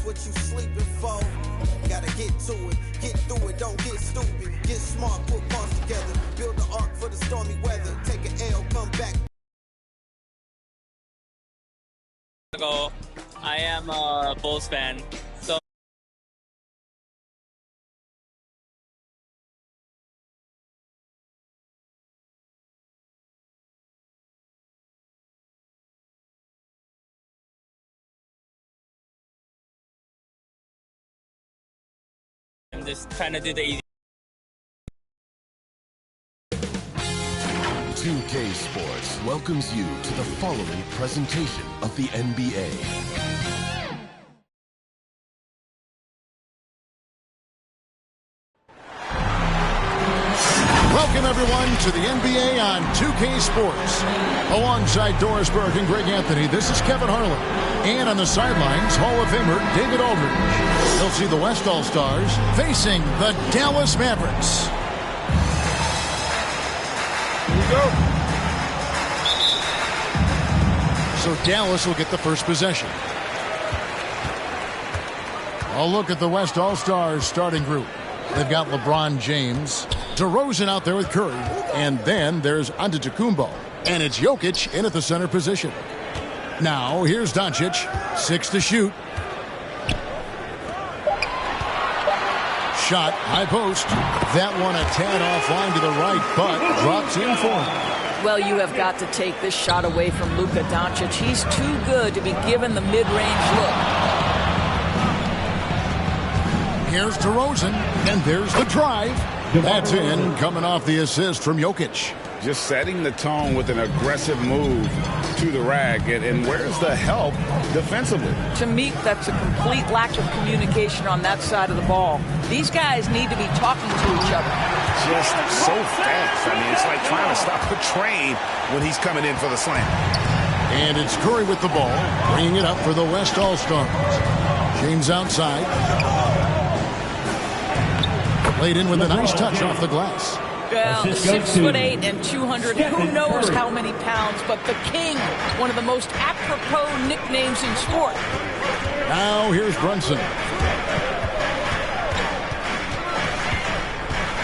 what you sleeping for. Gotta get to it, get through it, don't get stupid. Get smart, put parts together. Build the ark for the stormy weather. Take an L, come back. I am a Bulls fan, so I'm just trying to do the easy. 2K Sports welcomes you to the following presentation of the NBA. Welcome, everyone, to the NBA on 2K Sports. Alongside Doris Burke and Greg Anthony, this is Kevin Harlan. And on the sidelines, Hall of Famer David Aldridge. They'll see the West All-Stars facing the Dallas Mavericks. Here we go. So Dallas will get the first possession. A look at the West All-Stars starting group. They've got LeBron James, DeRozan out there with Curry, and then there's Antetokounmpo, and it's Jokic in at the center position. Now, here's Doncic, 6 to shoot. Shot, high post. That one a tad offline to the right, but drops in for him. Well, you have got to take this shot away from Luka Doncic. He's too good to be given the mid-range look. Here's DeRozan, and there's the drive. That's in, coming off the assist from Jokic. Just setting the tone with an aggressive move to the rack. And where's the help defensively? To me, that's a complete lack of communication on that side of the ball. These guys need to be talking to each other. Just so fast. I mean, it's like trying to stop a train when he's coming in for the slam. And it's Curry with the ball, bringing it up for the West All-Stars. James outside. Laid in with a nice touch off the glass. Well, 6'8" and 200, who knows how many pounds, but the King, one of the most apropos nicknames in sport. Now here's Brunson.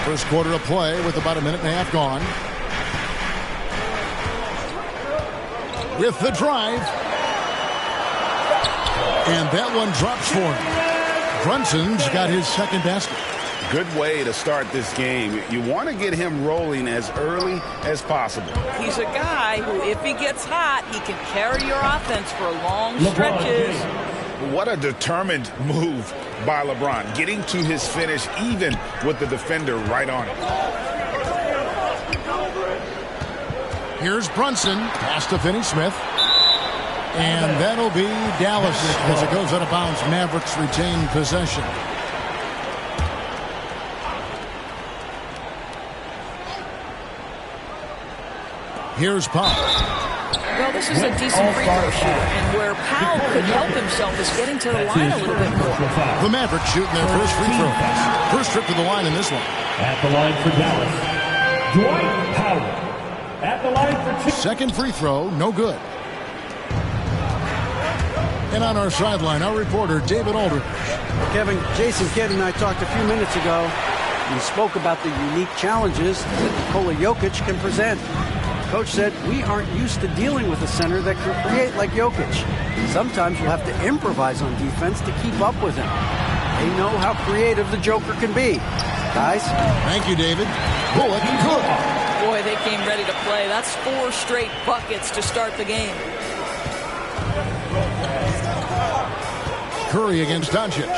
First quarter of play with about a minute and a half gone. With the drive. And that one drops for him. Brunson's got his second basket. Good way to start this game. You want to get him rolling as early as possible. He's a guy who, if he gets hot, he can carry your offense for long stretches. What a determined move by LeBron, getting to his finish even with the defender right on it. Here's Brunson, pass to Finney-Smith. And that'll be Dallas as it goes out of bounds. Mavericks retain possession. Here's Powell. Well, this is a decent free throw shooter, and where Powell could help himself is getting to the line a little bit more. The Mavericks shooting their first free throw. First trip to the line in this one. At the line for Dallas, Dwight Powell. At the line for second free throw, no good. And on our sideline, our reporter, David Aldridge. Kevin, Jason Kidd and I talked a few minutes ago. We spoke about the unique challenges that Nikola Jokic can present. Coach said, we aren't used to dealing with a center that can create like Jokic. Sometimes you'll have to improvise on defense to keep up with him. They know how creative the Joker can be. Guys? Thank you, David. Bullock, good. Boy, they came ready to play. That's 4 straight buckets to start the game. Curry against Doncic.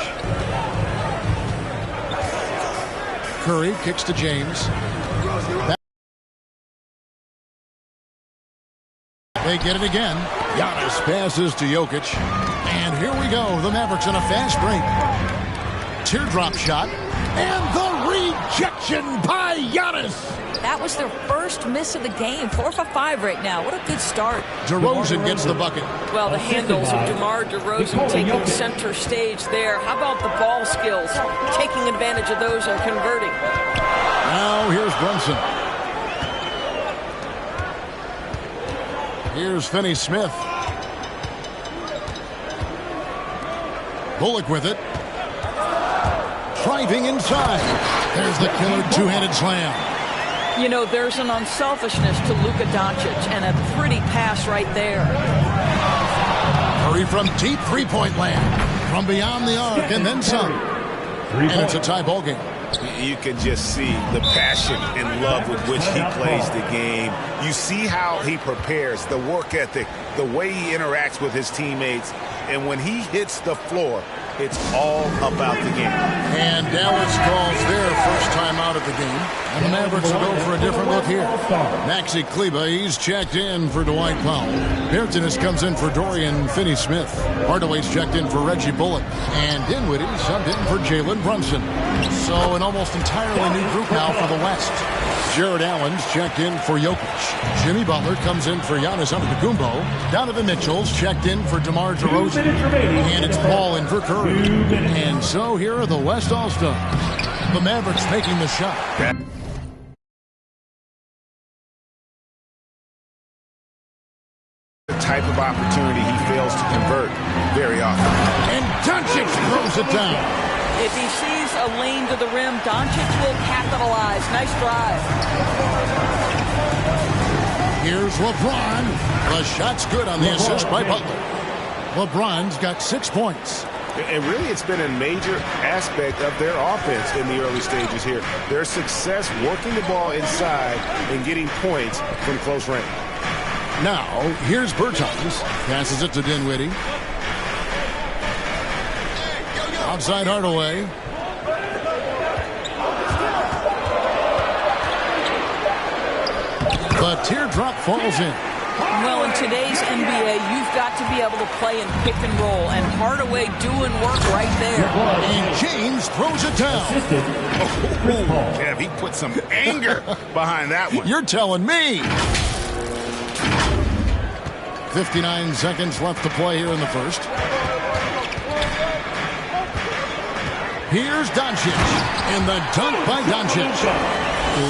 Curry kicks to James. They get it again. Giannis passes to Jokic. And here we go. The Mavericks on a fast break. Teardrop shot. And the rejection by Giannis. That was their first miss of the game. 4 for 5 right now. What a good start. DeRozan gets the bucket. Well, the handles of DeMar DeRozan taking center stage there. How about the ball skills? Taking advantage of those and converting. Now here's Brunson. Here's Finney-Smith. Bullock with it. Driving inside. There's the killer two-handed slam. You know, there's an unselfishness to Luka Doncic, and a pretty pass right there. Curry from deep three-point land. From beyond the arc and then some. And it's a tie ball game. You can just see the passion and love with which he plays the game. You see how he prepares, the work ethic, the way he interacts with his teammates. And when he hits the floor, it's all about the game. And Dallas calls their first time out of the game. And the Mavericks will go for a different look here. Maxi Kleber, he's checked in for Dwight Powell. Bertanis comes in for Dorian Finney-Smith. Hardaway's checked in for Reggie Bullock. And Dinwiddie subbed in for Jalen Brunson. So an almost entirely new group now for the West. Jared Allen's checked in for Jokic. Jimmy Butler comes in for Giannis Antetokounmpo. Donovan Mitchell's checked in for DeMar DeRozan. And it's Paul in for Curry. And so here are the West All-Stars. The Mavericks making the shot. The type of opportunity he fails to convert very often. And Doncic throws it down. If he sees a lane to the rim, Doncic will capitalize. Nice drive. Here's LeBron. The shot's good on the assist by Butler. LeBron's got 6 points. And really, it's been a major aspect of their offense in the early stages here. Their success working the ball inside and getting points from close range. Now, here's Bertans. Passes it to Dinwiddie. Outside Hardaway. The teardrop falls in. Well, in today's NBA, you've got to be able to play in pick and roll, and Hardaway doing work right there. And James throws it down. Kev, he put some anger behind that one. You're telling me. 59 seconds left to play here in the first. Here's Doncic, and the dunk by Doncic.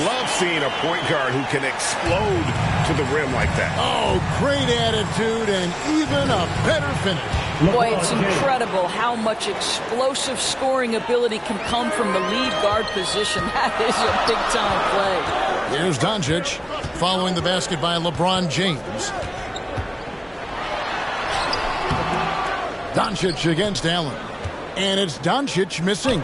Love seeing a point guard who can explode to the rim like that. Oh, great attitude and even a better finish. Boy, it's incredible how much explosive scoring ability can come from the lead guard position. That is a big-time play. Here's Doncic, following the basket by LeBron James. Doncic against Allen. And it's Doncic missing.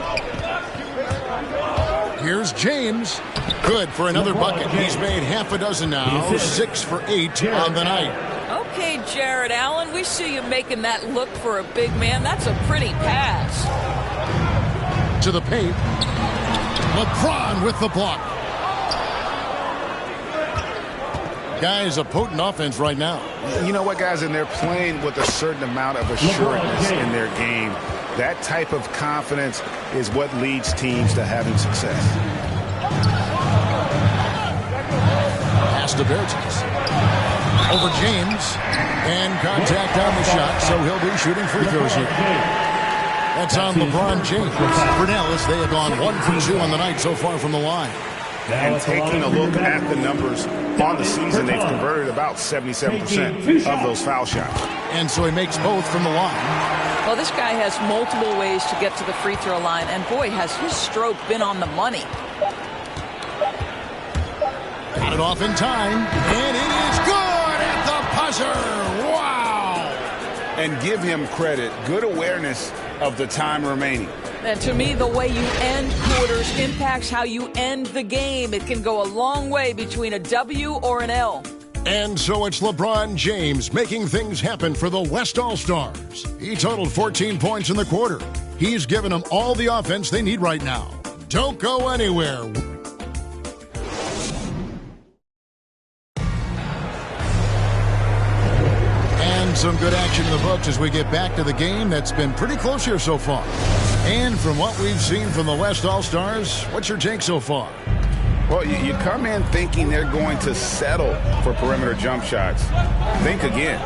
Here's James. Good for another bucket. He's made half a dozen now. 6 for 8 on the night. Okay, Jared Allen, we see you making that look for a big man. That's a pretty pass. To the paint. LeBron with the block. Guys, a potent offense right now. You know what, guys? And they're playing with a certain amount of assuredness in their game. That type of confidence is what leads teams to having success. Pass to Bertans. Over James. And contact on the shot, so he'll be shooting free throws here. That's on LeBron James. For Dallas, they have gone 1 for 2 on the night so far from the line. And taking a look at the numbers on the season, they've converted about 77% of those foul shots. And so he makes both from the line. Well, this guy has multiple ways to get to the free throw line, and boy, has his stroke been on the money. Got it off in time, and it is good at the buzzer. Wow! And give him credit. Good awareness of the time remaining. And to me, the way you end quarters impacts how you end the game. It can go a long way between a W or an L. And so it's LeBron James making things happen for the West All-Stars. He totaled 14 points in the quarter. He's given them all the offense they need right now. Don't go anywhere. And some good action in the books as we get back to the game that's been pretty close here so far. And from what we've seen from the West All-Stars, what's your take so far? Well, you come in thinking they're going to settle for perimeter jump shots. Think again.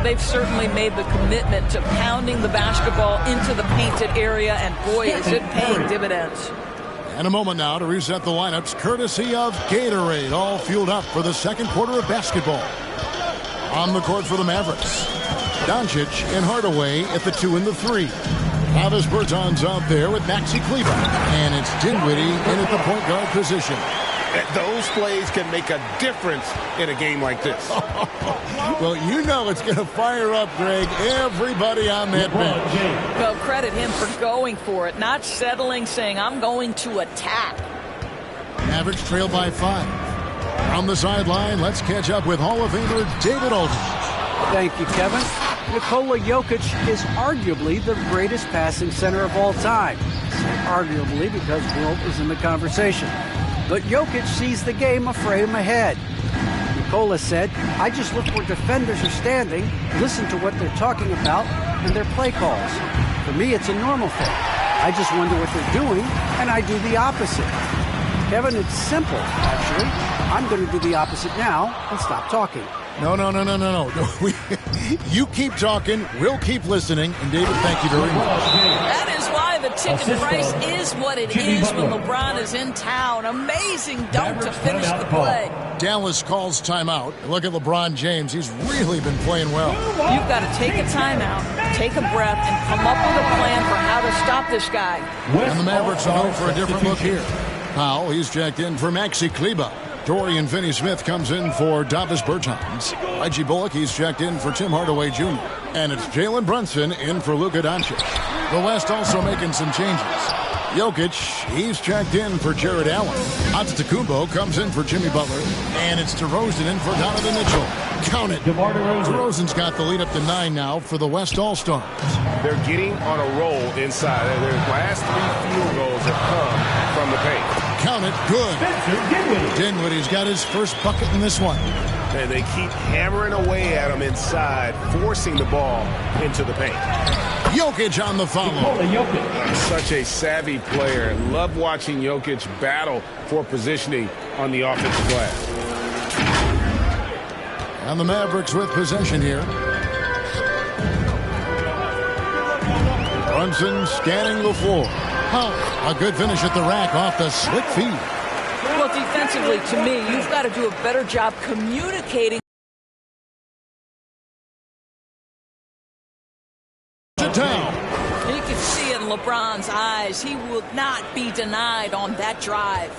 They've certainly made the commitment to pounding the basketball into the painted area, and boy, is it paying dividends. And a moment now to reset the lineups, courtesy of Gatorade, all fueled up for the second quarter of basketball. On the court for the Mavericks, Doncic and Hardaway at the 2 and the 3. Davis Bertans out there with Maxi Kleber. And it's Dinwiddie in at the point guard position. Those plays can make a difference in a game like this. Well, you know it's going to fire up, Greg, everybody on that bench. Well, credit him for going for it, not settling, saying, I'm going to attack. Mavericks trail by 5. On the sideline, let's catch up with Hall of Famer David Aldridge. Thank you, Kevin. Nikola Jokic is arguably the greatest passing center of all time. Arguably because Wilt is in the conversation. But Jokic sees the game a frame ahead. Nikola said, I just look where defenders are standing, listen to what they're talking about, and their play calls. For me, it's a normal thing. I just wonder what they're doing, and I do the opposite. Kevin, it's simple, actually. I'm going to do the opposite now and stop talking. No. You keep talking, we'll keep listening. And David, thank you very much. That is why the ticket price is what it is when LeBron is in town. Amazing dunk to finish the play. Dallas calls timeout. Look at LeBron James. He's really been playing well. You've got to take a timeout, take a breath, and come up with a plan for how to stop this guy. And the Mavericks are home for a different look here. Powell, he's checked in for Maxi Kleber. Dorian Finney-Smith comes in for Davis Bertans. Reggie Bullock, he's checked in for Tim Hardaway Jr. And it's Jalen Brunson in for Luka Doncic. The West also making some changes. Jokic, he's checked in for Jared Allen. Antetokounmpo comes in for Jimmy Butler. And it's DeRozan in for Donovan Mitchell. Count it. DeRozan's got the lead up to 9 now for the West All-Stars. They're getting on a roll inside. Their last 3 field goals have come from the paint. Count it. Good. Dinwiddie's got his first bucket in this one. And they keep hammering away at him inside, forcing the ball into the paint. Jokic on the follow. Such a savvy player. Love watching Jokic battle for positioning on the offensive glass. And the Mavericks with possession here. Brunson scanning the floor. A good finish at the rack off the slick feed. Well, defensively, to me, you've got to do a better job communicating. To town. You can see it in LeBron's eyes. He will not be denied on that drive.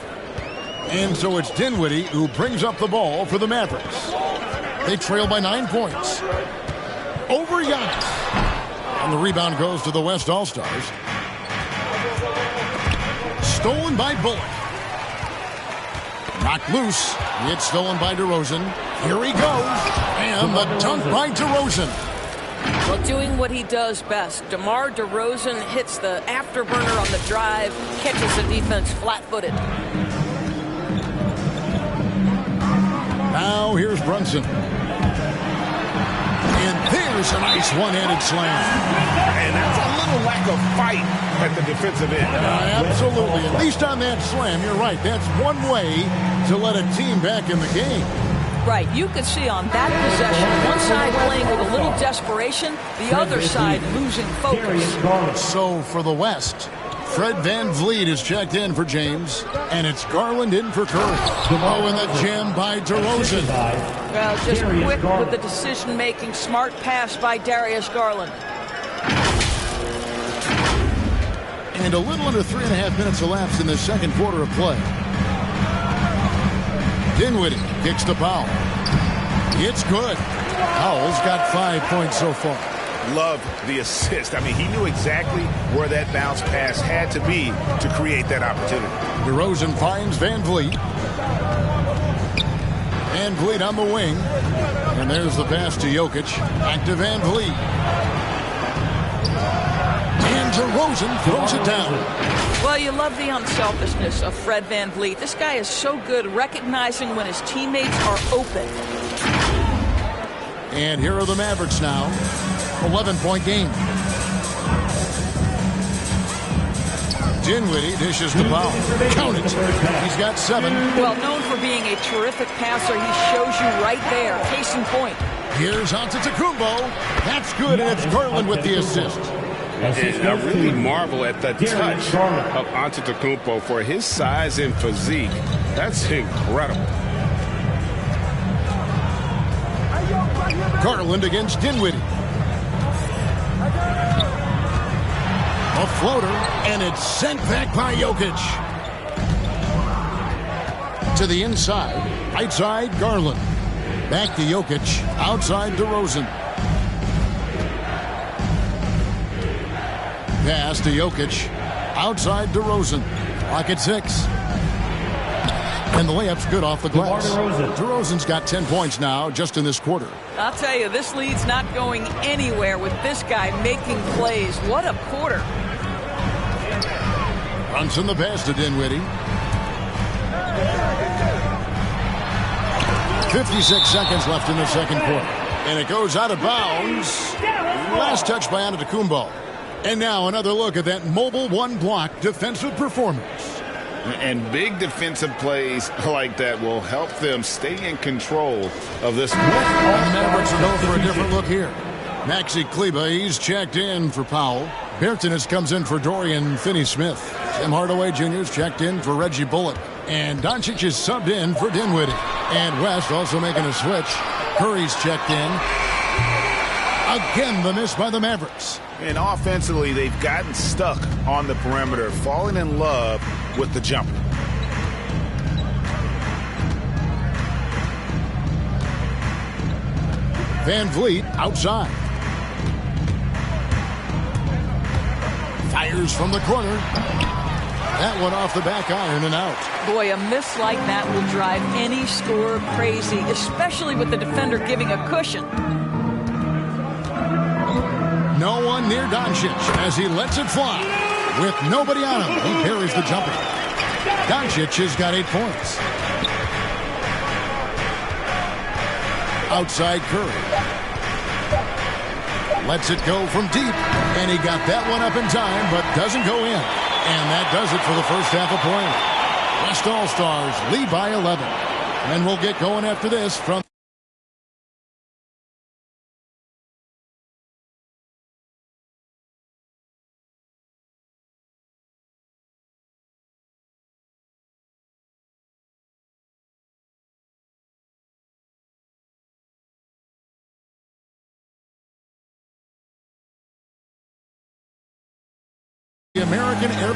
And so it's Dinwiddie who brings up the ball for the Mavericks. They trail by 9 points. Over Giannis. And the rebound goes to the West All-Stars. Stolen by Bullock. Knocked loose. It's stolen by DeRozan. Here he goes. And the dunk by DeRozan. Well, doing what he does best. DeMar DeRozan hits the afterburner on the drive, catches the defense flat-footed. Now here's Brunson. And there's a nice one-handed slam. And that's a little lack of fight at the defensive end. Absolutely. At least on that slam, you're right. That's one way to let a team back in the game. Right. You could see on that possession, one side playing with a little desperation, the other side losing focus. So for the West, Fred VanVleet is checked in for James, and it's Garland in for Curry. Oh, and the jam by DeRozan. Well, just quick with the decision-making, smart pass by Darius Garland. And a little under 3.5 minutes elapsed in the second quarter of play. Dinwiddie kicks to Powell. It's good. Powell's got 5 points so far. Love the assist. I mean, he knew exactly where that bounce pass had to be to create that opportunity. DeRozan finds VanVleet. VanVleet on the wing. And there's the pass to Jokic. Back to VanVleet. And DeRozan throws it down. Well, you love the unselfishness of Fred VanVleet. This guy is so good recognizing when his teammates are open. And here are the Mavericks now. 11-point game. Dinwiddie dishes to Powell. Count it. He's got 7. Well, known for being a terrific passer, he shows you right there. Case in point. Here's Antetokounmpo. That's good, and it's Garland with the assist. And I really marvel at the touch of Antetokounmpo for his size and physique. That's incredible. Garland against Dinwiddie. floater, and it's sent back by Jokic. To the inside, right side, Garland. Back to Jokic, outside DeRozan. Pass to Jokic, outside DeRozan. Clock at 6. And the layup's good off the glass. DeRozan's got 10 points now just in this quarter. I'll tell you, this lead's not going anywhere with this guy making plays. What a quarter. Brunson the pass to Dinwiddie. 56 seconds left in the second quarter. And it goes out of bounds. Last touch by Antetokounmpo. And now another look at that mobile one-block defensive performance. And big defensive plays like that will help them stay in control of this. And the Mavericks will go for a different look here. Maxi Kleber, he's checked in for Powell. Bertans comes in for Dorian Finney-Smith. Tim Hardaway Jr. is checked in for Reggie Bullock. And Doncic is subbed in for Dinwiddie. And West also making a switch. Curry's checked in. Again, the miss by the Mavericks. And offensively, they've gotten stuck on the perimeter, falling in love with the jumper. Van Vliet outside. Fires from the corner. That one off the back iron and out. Boy, a miss like that will drive any scorer crazy, especially with the defender giving a cushion. No one near Doncic as he lets it fly. With nobody on him, he parries the jumper. Doncic has got 8 points. Outside Curry. Lets it go from deep. And he got that one up in time, but doesn't go in. And that does it for the first half of play. West All-Stars lead by 11. And we'll get going after this from the American Air.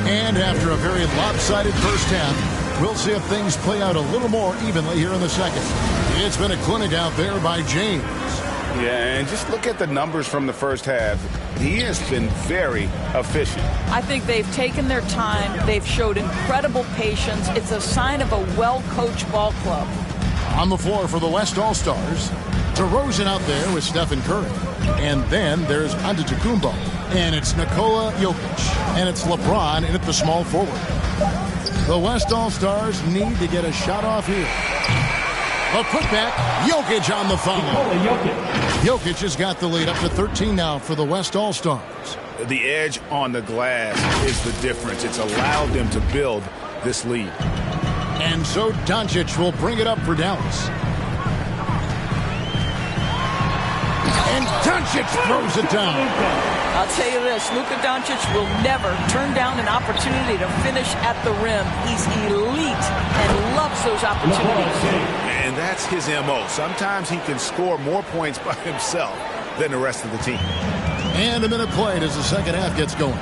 And after a very lopsided first half, we'll see if things play out a little more evenly here in the second. It's been a clinic out there by James. Yeah, and just look at the numbers from the first half. He has been very efficient. I think they've taken their time. They've showed incredible patience. It's a sign of a well-coached ball club. On the floor for the West All-Stars, DeRozan out there with Stephen Curry. And then there's Antetokounmpo. And it's Nikola Jokic. And it's LeBron in at the small forward. The West All-Stars need to get a shot off here. A putback, Jokic on the foul. Jokic has got the lead up to 13 now for the West All-Stars. The edge on the glass is the difference. It's allowed them to build this lead. And so Doncic will bring it up for Dallas. And Doncic throws it down. I'll tell you this, Luka Doncic will never turn down an opportunity to finish at the rim. He's elite and loves those opportunities. And that's his MO. Sometimes he can score more points by himself than the rest of the team. And a minute played as the second half gets going.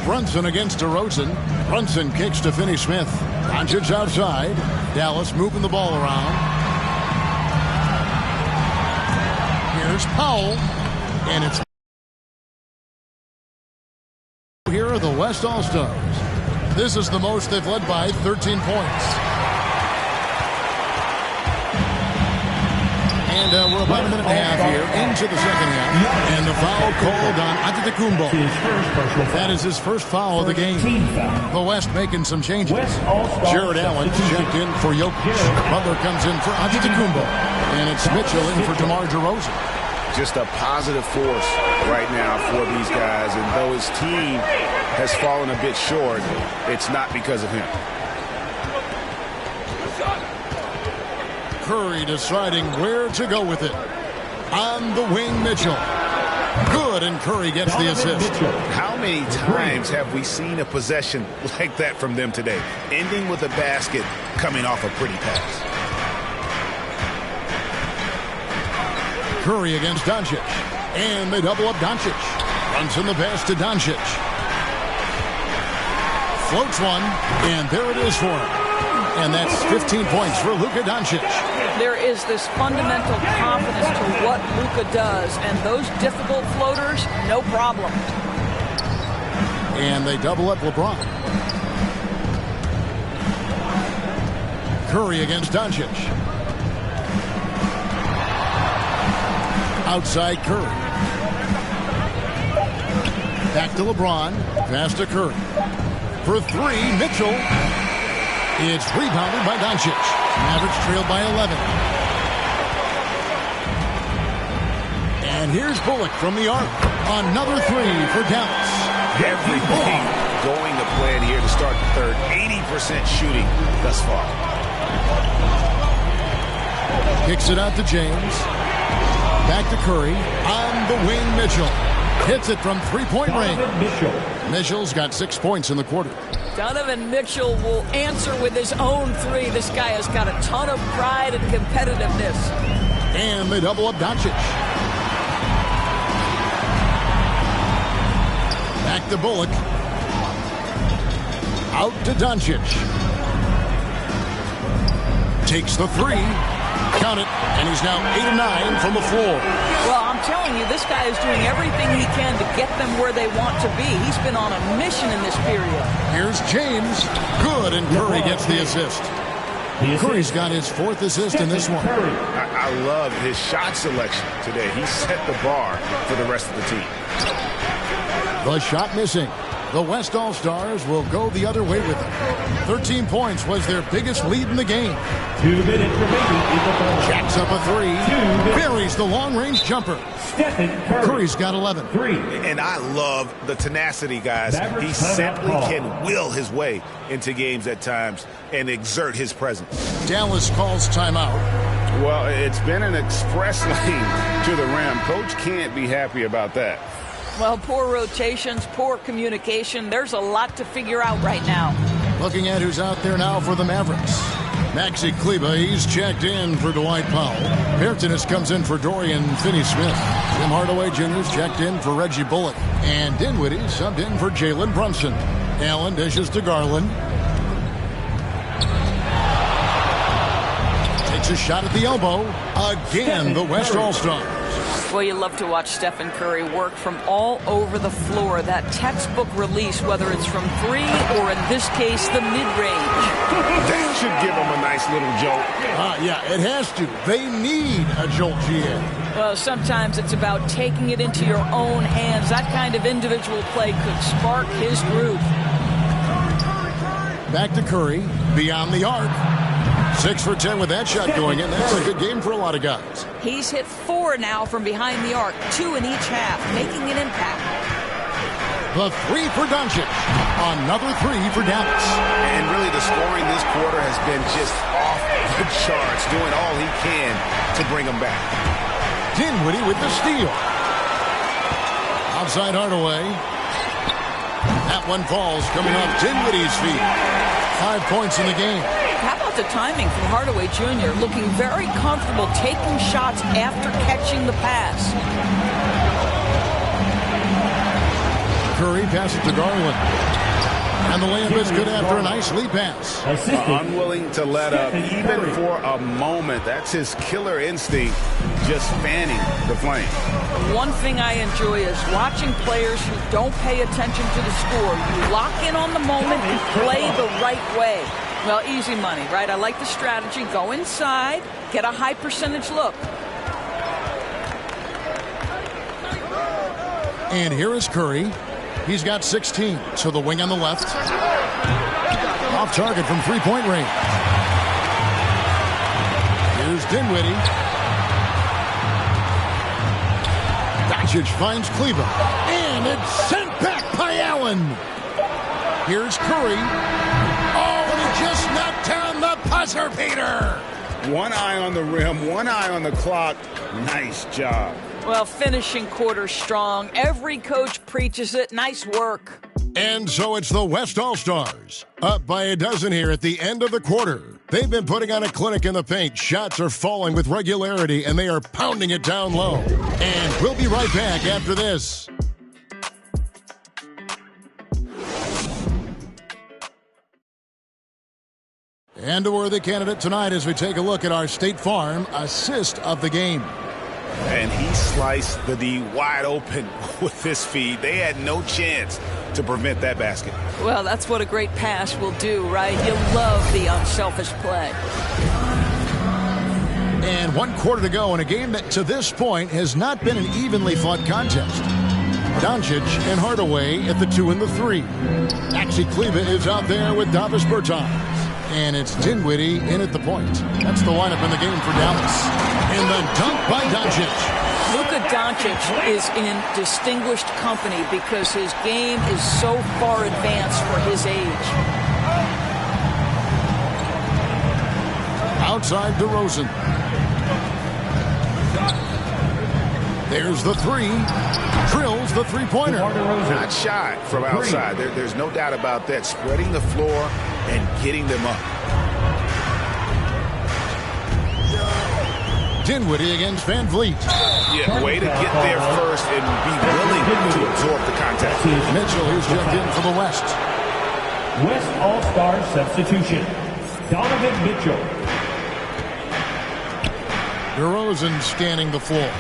Brunson against DeRozan. Brunson kicks to Finney-Smith. Doncic outside. Dallas moving the ball around. Here's Powell. And it's here are the West All-Stars. This is the most they've led by 13 points. And we're about a minute and a half here into the second half. And the foul called on Antetokounmpo. That is his first foul of the game. The West making some changes. Jared Allen checked in for Jokic. Butler comes in for Antetokounmpo. And it's Mitchell in for DeMar DeRozan. Just a positive force right now for these guys. And though his team has fallen a bit short, it's not because of him. Curry deciding where to go with it. On the wing, Mitchell. Good, and Curry gets the assist. How many times have we seen a possession like that from them today, ending with a basket coming off a pretty pass? Curry against Doncic. And they double up Doncic. Runs in the pass to Doncic. Floats one, and there it is for him. And that's 15 points for Luka Doncic. There is this fundamental confidence to what Luka does, and those difficult floaters, no problem. And they double up LeBron. Curry against Doncic. Outside Curry. Back to LeBron. Pass to Curry. For three, Mitchell. It's rebounded by Doncic. Mavericks trailed by 11. And here's Bullock from the arc. Another three for Dallas. Everything going to plan here to start the third. 80% shooting thus far. Kicks it out to James. Back to Curry. On the wing, Mitchell. Hits it from three-point range. Mitchell's got 6 points in the quarter. Donovan Mitchell will answer with his own three. This guy has got a ton of pride and competitiveness. And they double up Doncic. Back to Bullock. Out to Doncic. Takes the three. Count it. And he's now 8 of 9 from the floor. Well, I'm telling you, this guy is doing everything he can to get them where they want to be. He's been on a mission in this period. Here's James. Good, and Curry gets the assist. Curry's got his 4th assist in this one. I love his shot selection today. He set the bar for the rest of the team. The shot missing. The West All-Stars will go the other way with it. 13 points was their biggest lead in the game. 2 minutes remaining in the ball. Jacks up a three. Buries the long-range jumper. Stephen Curry. Curry's got 11. 3. And I love the tenacity, guys. He simply can will his way into games at times and exert his presence. Dallas calls timeout. Well, it's been an express lane to the rim. Coach can't be happy about that. Well, poor rotations, poor communication. There's a lot to figure out right now. Looking at who's out there now for the Mavericks. Maxi Kleber, he's checked in for Dwight Powell. Peartonis comes in for Dorian Finney-Smith. Tim Hardaway Jr.'s checked in for Reggie Bullock. And Dinwiddie subbed in for Jalen Brunson. Allen dishes to Garland. Takes a shot at the elbow. Again, the West All-Stars. Well, you love to watch Stephen Curry work from all over the floor. That textbook release, whether it's from three or, in this case, the mid-range. That should give him a nice little jolt. Yeah, it has to. They need a jolt, GM. Well, sometimes it's about taking it into your own hands. That kind of individual play could spark his groove. Back to Curry, beyond the arc. 6 for 10 with that shot going in. That's a good game for a lot of guys. He's hit 4 now from behind the arc, 2 in each half, making an impact. The 3 for Doncic. Another 3 for Dallas. And really the scoring this quarter has been just off the charts, doing all he can to bring them back. Dinwiddie with the steal. Outside Hardaway. That one falls coming off Dinwiddie's feet. 5 points in the game. How about the timing from Hardaway Jr. looking very comfortable taking shots after catching the pass. Curry passes to Garland. And the layup is good after a nice lead pass. Unwilling to let up even for a moment. That's his killer instinct, just fanning the flame. One thing I enjoy is watching players who don't pay attention to the score. You lock in on the moment and play the right way. Well, easy money, right? I like the strategy. Go inside, get a high percentage look. And here is Curry. He's got 16. So the wing on the left. Off target from three-point range. Here's Dinwiddie. Doncic finds Kleber. And it's sent back by Allen. Here's Curry. Oh, and he just knocked down the buzzer beater. One eye on the rim, one eye on the clock. Nice job. Well, finishing quarter strong. Every coach preaches it. Nice work. And so it's the West All-Stars. Up by a dozen here at the end of the quarter. They've been putting on a clinic in the paint. Shots are falling with regularity, and they are pounding it down low. And we'll be right back after this. And a worthy candidate tonight as we take a look at our State Farm assist of the game. And he sliced the D wide open with this feed. They had no chance to prevent that basket. Well, that's what a great pass will do, right? You love the unselfish play. And 1 quarter to go in a game that to this point has not been an evenly fought contest. Doncic and Hardaway at the 2 and the 3. Maxi Kleber is out there with Davis Bertans. And it's Dinwiddie in at the point. That's the lineup in the game for Dallas. And the dunk by Doncic. Luka Doncic is in distinguished company because his game is so far advanced for his age. Outside DeRozan. There's the 3. Drills the three-pointer. Not shy from outside. There's no doubt about that. Spreading the floor and getting them up. Dinwiddie against Van Vliet. Yeah, way to get there first and be willing to absorb the contact. Mitchell, who's checked in for the West. West All-Star substitution. Donovan Mitchell. DeRozan scanning the floor.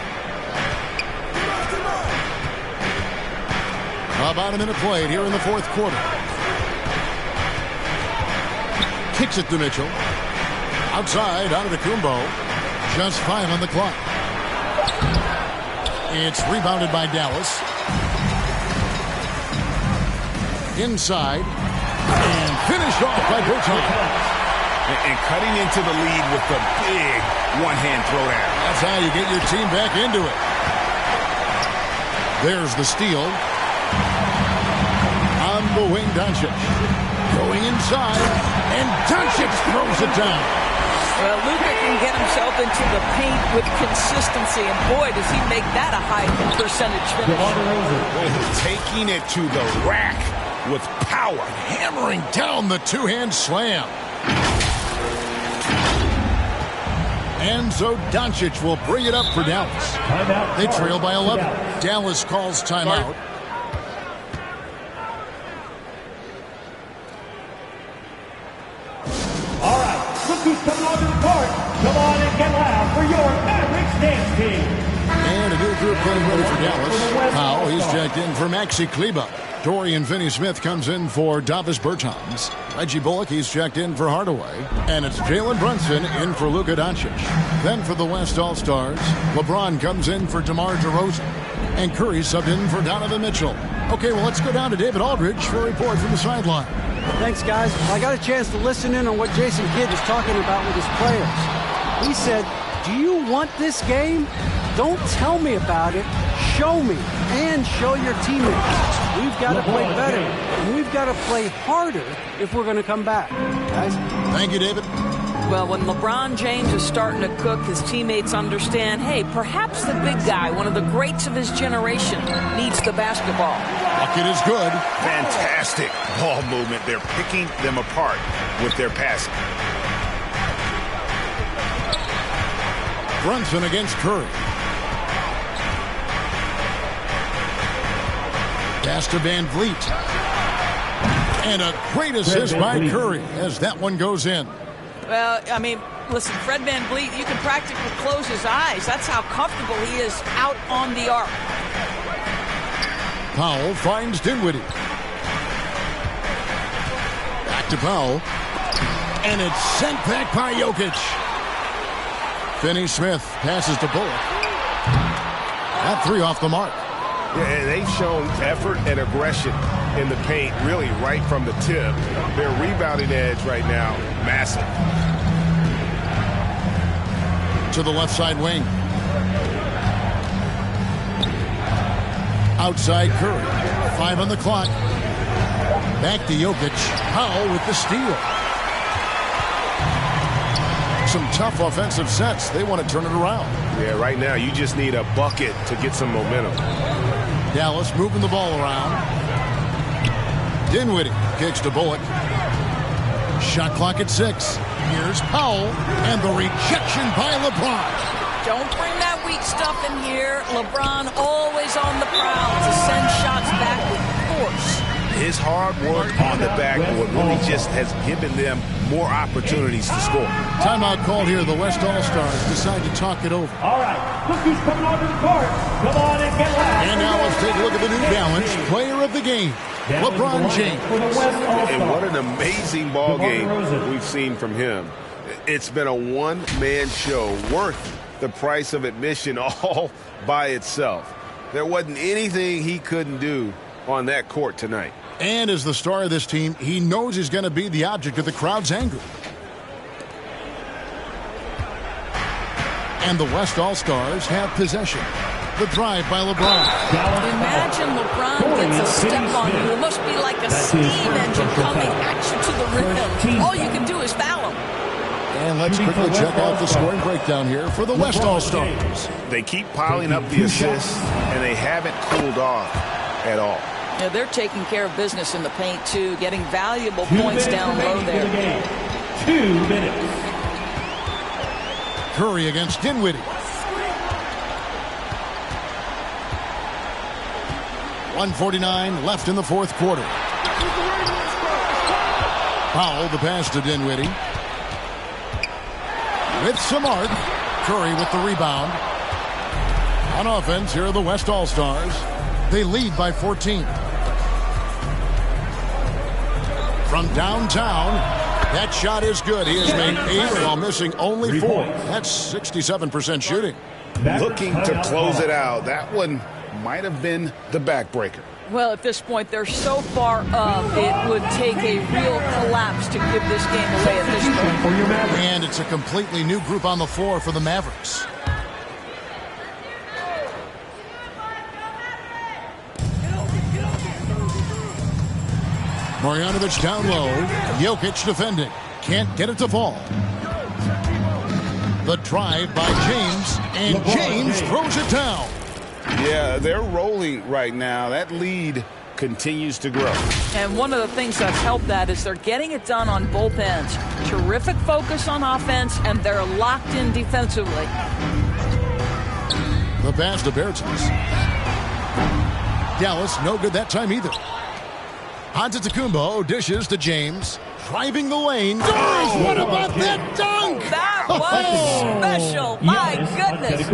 About a minute played here in the 4th quarter. Kicks it to Mitchell. Outside, Antetokounmpo. Just 5 on the clock. It's rebounded by Dallas. Inside. And finished off by Bertans. And cutting into the lead with the big one-hand throwdown. That's how you get your team back into it. There's the steal. On the wing, Doncic. Going inside, and Doncic throws it down. Well, Luka can get himself into the paint with consistency, and boy, does he make that a high percentage finish. Taking it to the rack with power. Hammering down the two-hand slam. And so Doncic will bring it up for Dallas. They trail by 11. Dallas calls timeout. All right, look who's coming onto the court. Come on and get loud for your Mavericks dance team. And a new group getting ready for Dallas. Powell, he's checked in for Maxi Kleber. Dorian Finney-Smith comes in for Davis Bertans. Reggie Bullock, he's checked in for Hardaway. And it's Jalen Brunson in for Luka Doncic. Then for the West All-Stars, LeBron comes in for DeMar DeRozan. And Curry subbed in for Donovan Mitchell. Okay, well, let's go down to David Aldridge for a report from the sideline. Thanks, guys. I got a chance to listen in on what Jason Kidd was talking about with his players. He said, do you want this game? Don't tell me about it. Show me and show your teammates. We've got to play better, and we've got to play harder if we're going to come back. Guys? Thank you, David. Well, when LeBron James is starting to cook, his teammates understand, hey, perhaps the big guy, one of the greats of his generation, needs the basketball. Bucket is good. Fantastic ball movement. They're picking them apart with their passing. Brunson against Curry. Pass to Van Vliet. And a great assist by Curry as that one goes in. Well, I mean, listen, Fred Van Vliet, you can practically close his eyes. That's how comfortable he is out on the arc. Powell finds Dinwiddie. Back to Powell. And it's sent back by Jokic. Finney-Smith passes to Bullock. That 3 off the mark. Yeah, they've shown effort and aggression in the paint, really right from the tip. Their rebounding edge right now, massive. To the left side wing. Outside Curry. 5 on the clock. Back to Jokic. Powell with the steal. some tough offensive sets. They want to turn it around. Yeah, right now you just need a bucket to get some momentum. Dallas moving the ball around. Dinwiddie kicks to Bullock. Shot clock at 6. Here's Powell, and the rejection by LeBron. Don't bring that weak stuff in here. LeBron always on the prowl to send shots back with force. His hard work on the backboard really just has given them more opportunities to score. Timeout called here. The West All-Stars decide to talk it over. All right, Cookie's coming onto the court. Come on and get loud. And now let's take a look at the New Balance player of the game, LeBron James. And what an amazing ball game we've seen from him. It's been a one-man show worth the price of admission all by itself. There wasn't anything he couldn't do on that court tonight. And as the star of this team, he knows he's going to be the object of the crowd's anger. And the West All-Stars have possession. The drive by LeBron. Imagine LeBron gets a step on you. It must be like a steam engine coming at you to the rim. All you can do is foul him. And let's quickly check out the scoring breakdown here for the West All-Stars. They keep piling up the assists, and they haven't cooled off at all. Yeah, they're taking care of business in the paint, too, getting valuable points down low there. 2 minutes. Curry against Dinwiddie. 1:49 left in the fourth quarter. Powell, the pass to Dinwiddie. With some arc. Curry with the rebound. On offense, here are the West All-Stars. They lead by 14. From downtown, that shot is good. He has made 8 while missing only 4. That's 67% shooting. Looking to close it out. That one might have been the backbreaker. Well, at this point, they're so far up, it would take a real collapse to give this game away at this point. And it's a completely new group on the floor for the Mavericks. Marjanovic down low. Jokic defending. Can't get it to fall. The drive by James, and James throws it down. Yeah, they're rolling right now. That lead continues to grow. And one of the things that's helped that is they're getting it done on both ends. Terrific focus on offense, and they're locked in defensively. The pass to Bertans. Dallas, no good that time either. Antetokounmpo dishes to James. Driving the lane. Doors! What about that dunk? That was special. My goodness.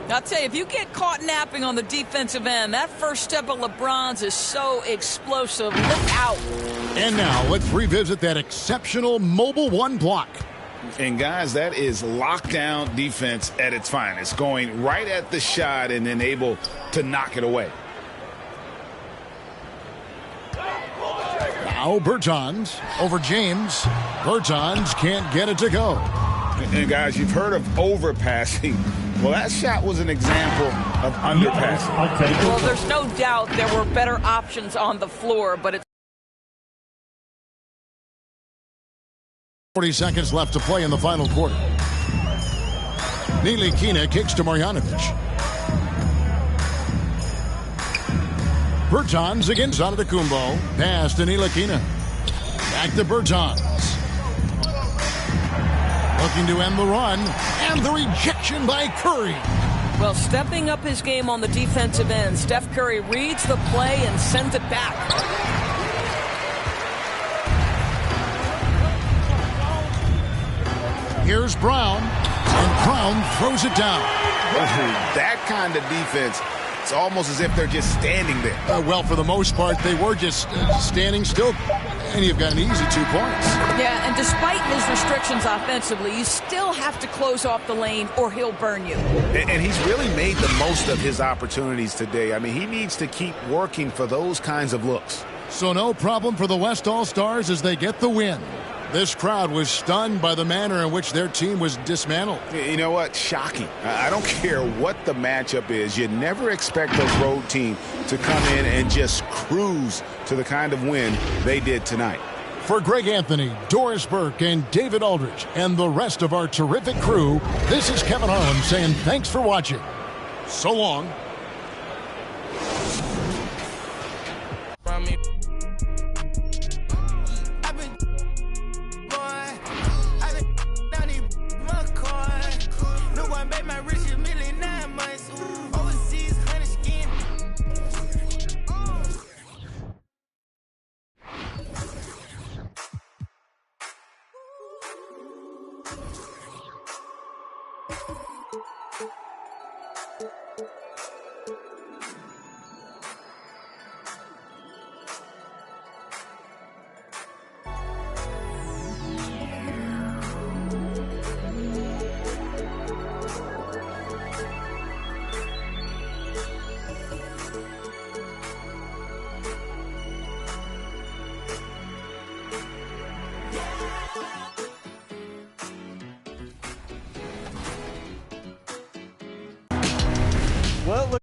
I'll tell you, if you get caught napping on the defensive end, that first step of LeBron's is so explosive. Look out. And now let's revisit that exceptional mobile one block. And guys, that is lockdown defense at its finest. Going right at the shot and then able to knock it away. Now Bertans over James. Bertans can't get it to go. And guys, you've heard of overpassing. Well, that shot was an example of underpassing. Well, there's no doubt there were better options on the floor, but it's 40 seconds left to play in the final quarter. Ntilikina kicks to Marjanovic. Bertans against Antetokounmpo. Pass to Ntilikina. Back to Bertans. Looking to end the run. And the rejection by Curry. Well, stepping up his game on the defensive end, Steph Curry reads the play and sends it back. Here's Brown. And Brown throws it down. That kind of defense, it's almost as if they're just standing there. Well, for the most part, they were just standing still. And you've got an easy 2 points. Yeah, and despite his restrictions offensively, you still have to close off the lane or he'll burn you. And he's really made the most of his opportunities today. I mean, he needs to keep working for those kinds of looks. So no problem for the West All-Stars as they get the win. This crowd was stunned by the manner in which their team was dismantled. You know what? Shocking. I don't care what the matchup is. You never expect a road team to come in and just cruise to the kind of win they did tonight. For Greg Anthony, Doris Burke, and David Aldridge, and the rest of our terrific crew, this is Kevin Harlan saying thanks for watching. So long. Well, look.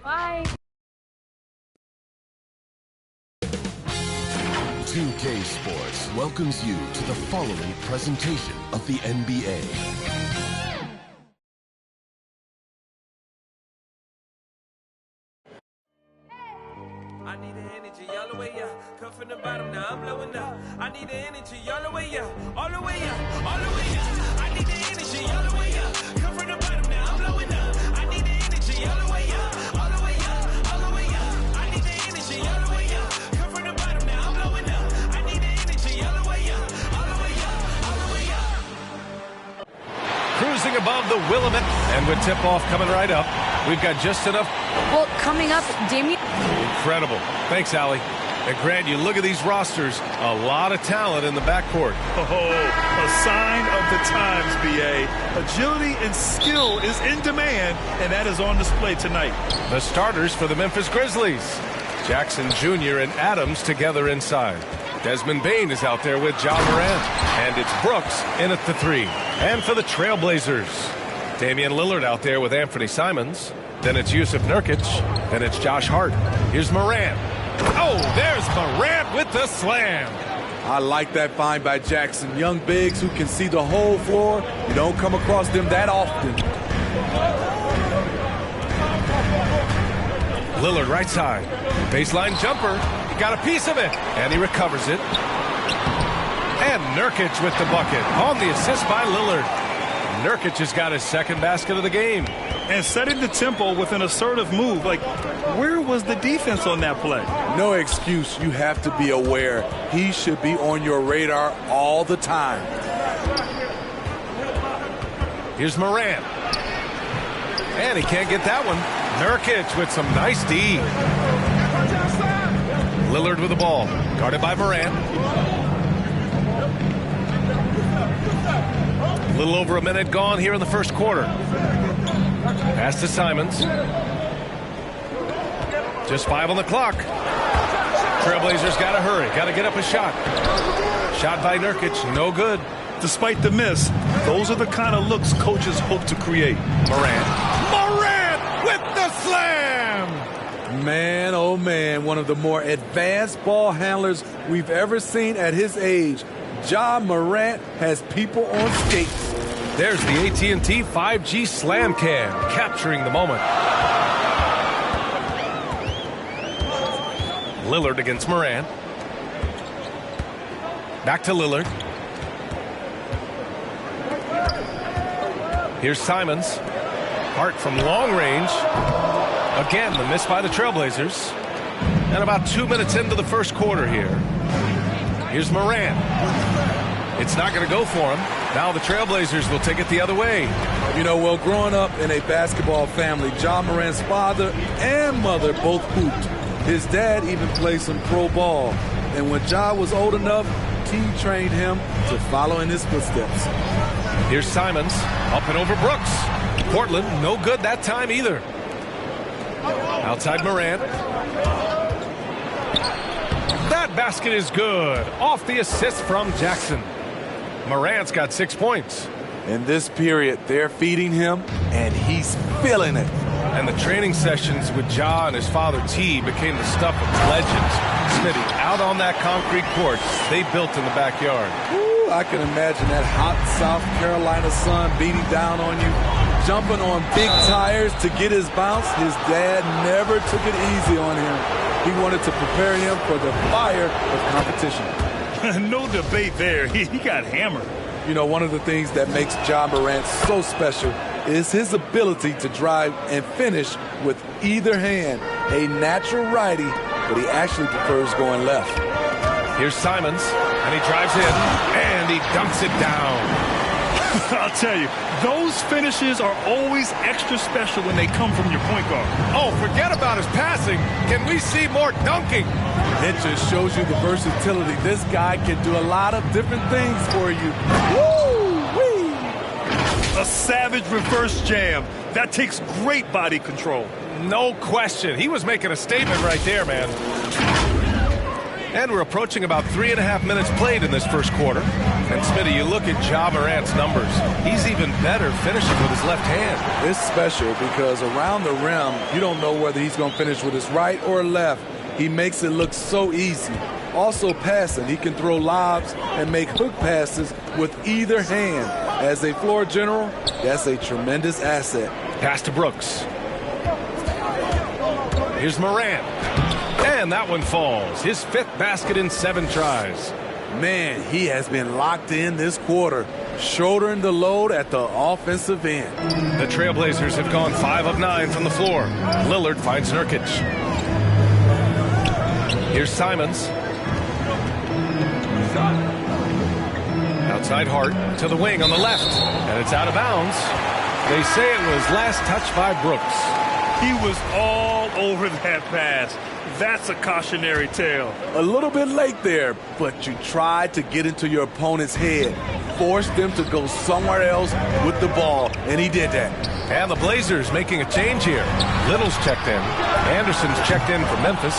Bye. 2K Sports welcomes you to the following presentation of the NBA. I need the energy all the way up. Come from the bottom, now I'm blowing up. I need the energy all the way up. All the way up, all the way up. I need the energy all the way up. Come from the bottom, now I'm blowing up. I need the energy all the way up. All the way up, all the way up. I need the energy all the way up. Come from the bottom, now I'm blowing up. I need the energy all the way up. All the way up, all the way up. Cruising above the Willamette, and with tip-off coming right up, we've got just enough. Well, coming up, Damian. Incredible. Thanks, Allie. And Grant, you look at these rosters, a lot of talent in the backcourt. Oh, a sign of the times, B.A. Agility and skill is in demand, and that is on display tonight. The starters for the Memphis Grizzlies. Jackson Jr. and Adams together inside. Desmond Bane is out there with Ja Morant. And it's Brooks in at the three. And for the Trailblazers, Damian Lillard out there with Anthony Simons. Then it's Yusuf Nurkic. Then it's Josh Hart. Here's Morant. Oh, there's Morant with the slam. I like that find by Jackson. Young bigs who can see the whole floor. You don't come across them that often. Lillard right side. Baseline jumper. He got a piece of it. And he recovers it. And Nurkic with the bucket on the assist by Lillard. Nurkic has got his second basket of the game. And setting the tempo with an assertive move. Like, where was the defense on that play? No excuse. You have to be aware. He should be on your radar all the time. Here's Morant. And he can't get that one. Nurkic with some nice D. Lillard with the ball. Guarded by Morant. A little over a minute gone here in the first quarter. Pass to Simons. Just 5 on the clock. Trailblazers got to hurry. Got to get up a shot. Shot by Nurkic. No good. Despite the miss, those are the kind of looks coaches hope to create. Morant. Morant with the slam. Man, oh man, one of the more advanced ball handlers we've ever seen at his age. Ja Morant has people on skates. There's the AT&T 5G Slam Cam, capturing the moment. Lillard against Morant. Back to Lillard. Here's Simons. Hart from long range. Again, the miss by the Trailblazers. And about 2 minutes into the first quarter here. Here's Morant. It's not going to go for him. Now the Trailblazers will take it the other way. You know, well, growing up in a basketball family, Ja Morant's father and mother both hooped. His dad even played some pro ball. And when Ja was old enough, he trained him to follow in his footsteps. Here's Simons, up and over Brooks. Portland, no good that time either. Outside Morant. That basket is good. Off the assist from Jackson. Morant's got 6 points. In this period, they're feeding him, and he's feeling it. And the training sessions with Ja and his father T became the stuff of legends. Smitty, out on that concrete court they built in the backyard. Ooh, I can imagine that hot South Carolina sun beating down on you, jumping on big tires to get his bounce. His dad never took it easy on him. He wanted to prepare him for the fire of competition. No debate there. He got hammered. You know, one of the things that makes Ja Morant so special is his ability to drive and finish with either hand. A natural righty, but he actually prefers going left. Here's Simons, and he drives in, and he dunks it down. I'll tell you, those finishes are always extra special when they come from your point guard. Oh, forget about his passing. Can we see more dunking? It just shows you the versatility. This guy can do a lot of different things for you. Woo-wee! A savage reverse jam. That takes great body control. No question. He was making a statement right there, man. And we're approaching about 3.5 minutes played in this first quarter. And Smitty, you look at Ja Morant's numbers. He's even better finishing with his left hand. It's special because around the rim, you don't know whether he's going to finish with his right or left. He makes it look so easy. Also passing, he can throw lobs and make hook passes with either hand. As a floor general, that's a tremendous asset. Pass to Brooks. Here's Morant. And that one falls. His 5th basket in 7 tries. Man, he has been locked in this quarter, shouldering the load at the offensive end. The Trailblazers have gone 5 of 9 from the floor. Lillard finds Nurkic. Here's Simons. Outside Hart to the wing on the left. And it's out of bounds. They say it was last touched by Brooks. He was all over that pass. That's a cautionary tale. A little bit late there, but you tried to get into your opponent's head. Forced them to go somewhere else with the ball, and he did that. And the Blazers making a change here. Little's checked in. Anderson's checked in for Memphis.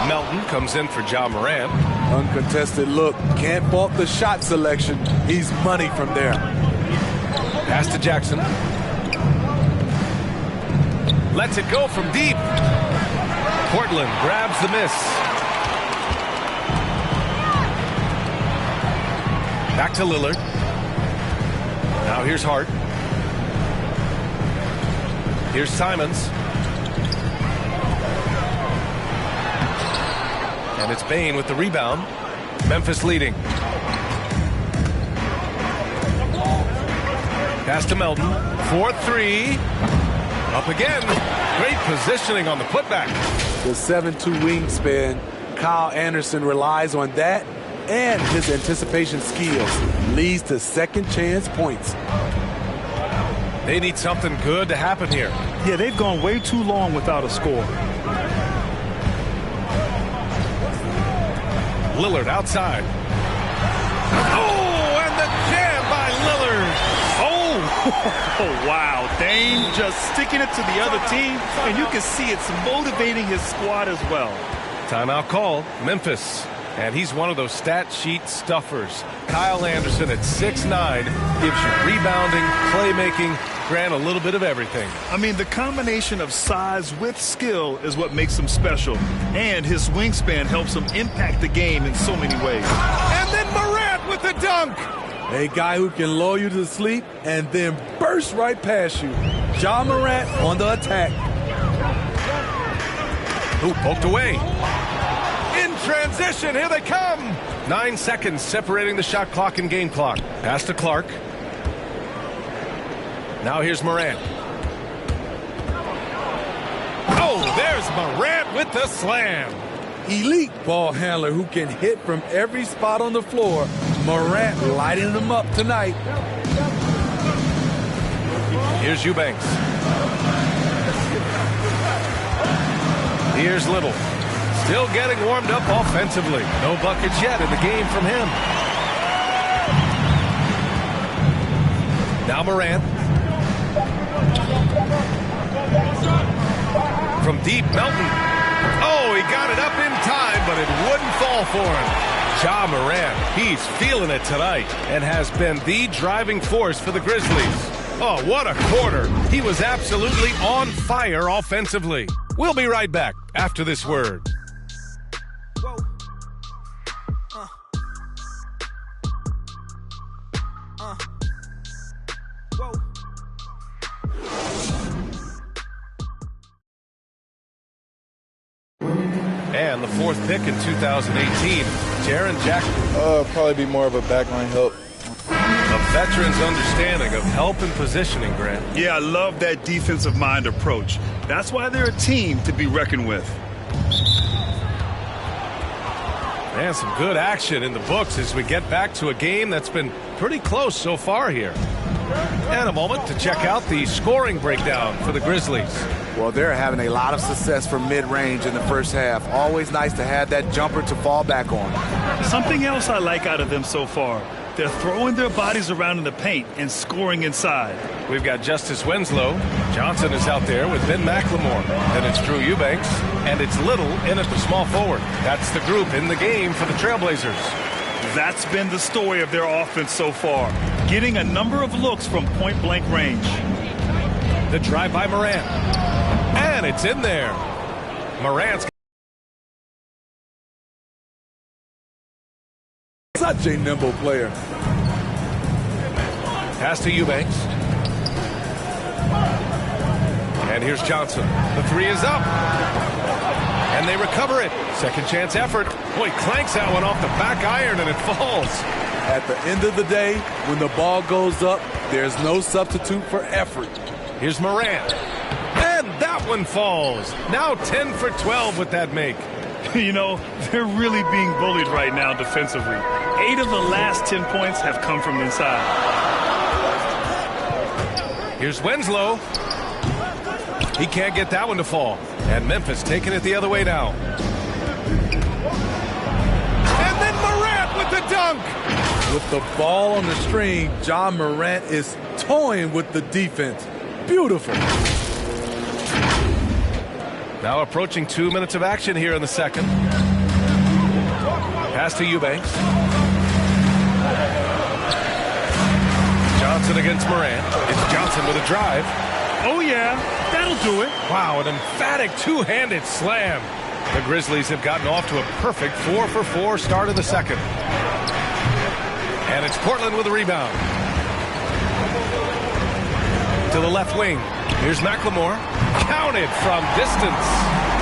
Melton comes in for Ja Morant. Uncontested look. Can't fault the shot selection. He's money from there. Pass to Jackson. Lets it go from deep. Portland grabs the miss. Back to Lillard. Now here's Hart. Here's Simons. And it's Bane with the rebound. Memphis leading. Pass to Melton. 4-3. Up again. Great positioning on the putback. The 7'2" wingspan, Kyle Anderson relies on that and his anticipation skills. Leads to second chance points. They need something good to happen here. Yeah, they've gone way too long without a score. Lillard outside. Oh, and the jam by Lillard. Oh, wow. Dame just sticking it to the other team, and you can see it's motivating his squad as well. Timeout call, Memphis. And he's one of those stat sheet stuffers. Kyle Anderson at 6'9" gives you rebounding, playmaking, Grant, a little bit of everything. I mean, the combination of size with skill is what makes him special. And his wingspan helps him impact the game in so many ways. And then Morant with the dunk. A guy who can lull you to sleep and then burst right past you. Ja Morant on the attack. Who poked away. In transition, here they come. 9 seconds separating the shot clock and game clock. Pass to Clark. Now here's Morant. Oh, there's Morant with the slam. Elite ball handler who can hit from every spot on the floor. Morant lighting them up tonight. Here's Eubanks. Here's Little. Still getting warmed up offensively. No buckets yet in the game from him. Now Morant. From deep, Melton. Oh, he got it up in time, but it wouldn't fall for him. Ja Morant, he's feeling it tonight and has been the driving force for the Grizzlies. Oh, what a quarter. He was absolutely on fire offensively. We'll be right back after this word. And the fourth pick in 2018, Jaren Jackson. Probably be more of a backline help. A veteran's understanding of help and positioning, Grant. Yeah, I love that defensive mind approach. That's why they're a team to be reckoned with. And some good action in the books as we get back to a game that's been pretty close so far here. And a moment to check out the scoring breakdown for the Grizzlies. Well, they're having a lot of success from mid-range in the first half. Always nice to have that jumper to fall back on. Something else I like out of them so far. They're throwing their bodies around in the paint and scoring inside. We've got Justice Winslow. Johnson is out there with Ben McLemore. Then it's Drew Eubanks. And it's Little in at the small forward. That's the group in the game for the Trailblazers. That's been the story of their offense so far. Getting a number of looks from point-blank range. The drive by Morant. And it's in there. Morant's such a nimble player. Pass to Eubanks. And here's Johnson. The three is up. And they recover it. Second chance effort. Boy, clanks that one off the back iron and it falls. At the end of the day, when the ball goes up, there's no substitute for effort. Here's Morant. And that one falls. Now 10 for 12 with that make. You know, they're really being bullied right now defensively. 8 of the last 10 points have come from inside. Here's Winslow. He can't get that one to fall. And Memphis taking it the other way now. And then Morant with the dunk. With the ball on the string, Ja Morant is toying with the defense. Beautiful. Now approaching 2 minutes of action here in the second. Pass to Eubanks. Johnson against Morant. It's Johnson with a drive. Oh, yeah. That'll do it. Wow, an emphatic two-handed slam. The Grizzlies have gotten off to a perfect 4-for-4 start of the second. And it's Portland with a rebound. To the left wing. Here's McLemore. Counted from distance.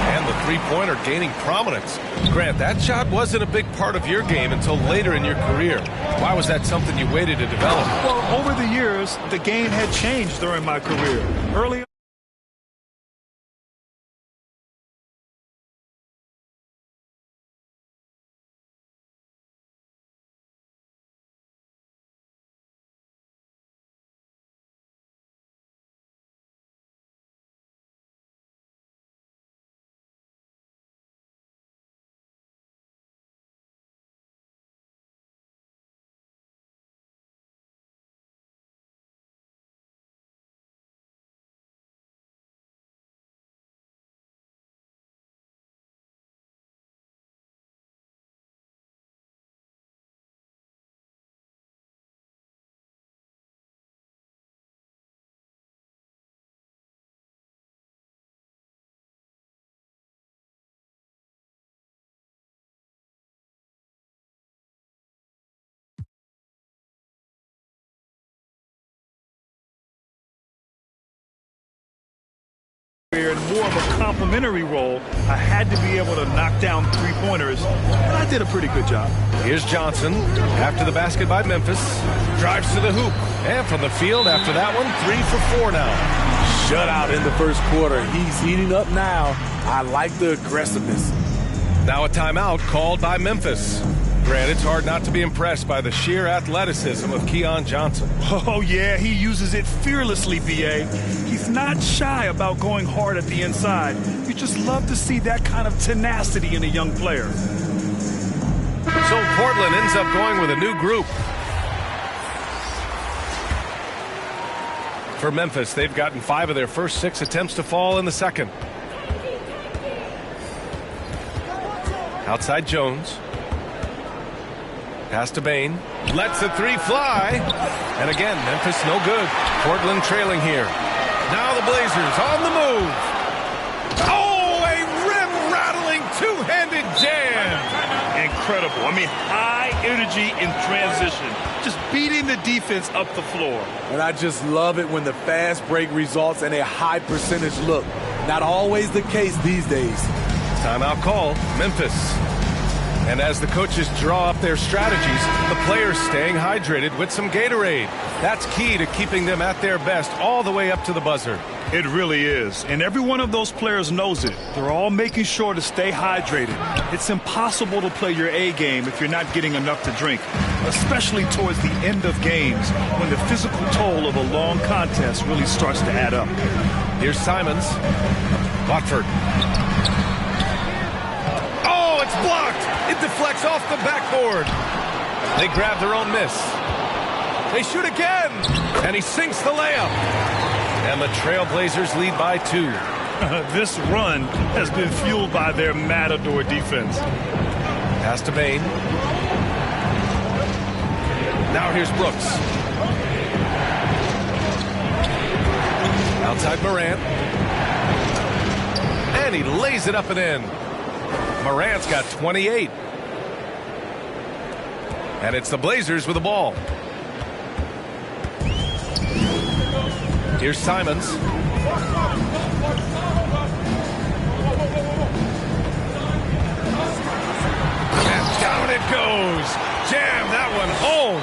And the three-pointer gaining prominence. Grant, that shot wasn't a big part of your game until later in your career. Why was that something you waited to develop? Well, over the years, the game had changed during my career. Early in more of a complimentary role, I had to be able to knock down three-pointers, and I did a pretty good job. Here's Johnson after the basket by Memphis. Drives to the hoop. And from the field after that one, 3 for 4 now. Shutout in the first quarter. He's heating up now. I like the aggressiveness. Now a timeout called by Memphis. Grant, it's hard not to be impressed by the sheer athleticism of Keon Johnson. Oh, yeah, he uses it fearlessly, B.A. He's not shy about going hard at the inside. You just love to see that kind of tenacity in a young player. So Portland ends up going with a new group. For Memphis, they've gotten 5 of their first 6 attempts to fall in the second. Outside Jones. Pass to Bain. Lets the 3 fly. And again, Memphis no good. Portland trailing here. Now the Blazers on the move. Oh, a rim-rattling two-handed jam. Incredible. I mean, high energy in transition. Just beating the defense up the floor. And I just love it when the fast break results in a high percentage look. Not always the case these days. Timeout call, Memphis. And as the coaches draw up their strategies, the players staying hydrated with some Gatorade. That's key to keeping them at their best all the way up to the buzzer. It really is. And every one of those players knows it. They're all making sure to stay hydrated. It's impossible to play your A game if you're not getting enough to drink, especially towards the end of games when the physical toll of a long contest really starts to add up. Here's Simons. Watford. Oh, it's blocked. It deflects off the backboard. They grab their own miss. They shoot again. And he sinks the layup. And the Trailblazers lead by 2. This run has been fueled by their Matador defense. Pass to Bain. Now here's Brooks. Outside Morant. And he lays it up and in. Morant's got 28. And it's the Blazers with the ball. Here's Simons. And down it goes. Jam that one home.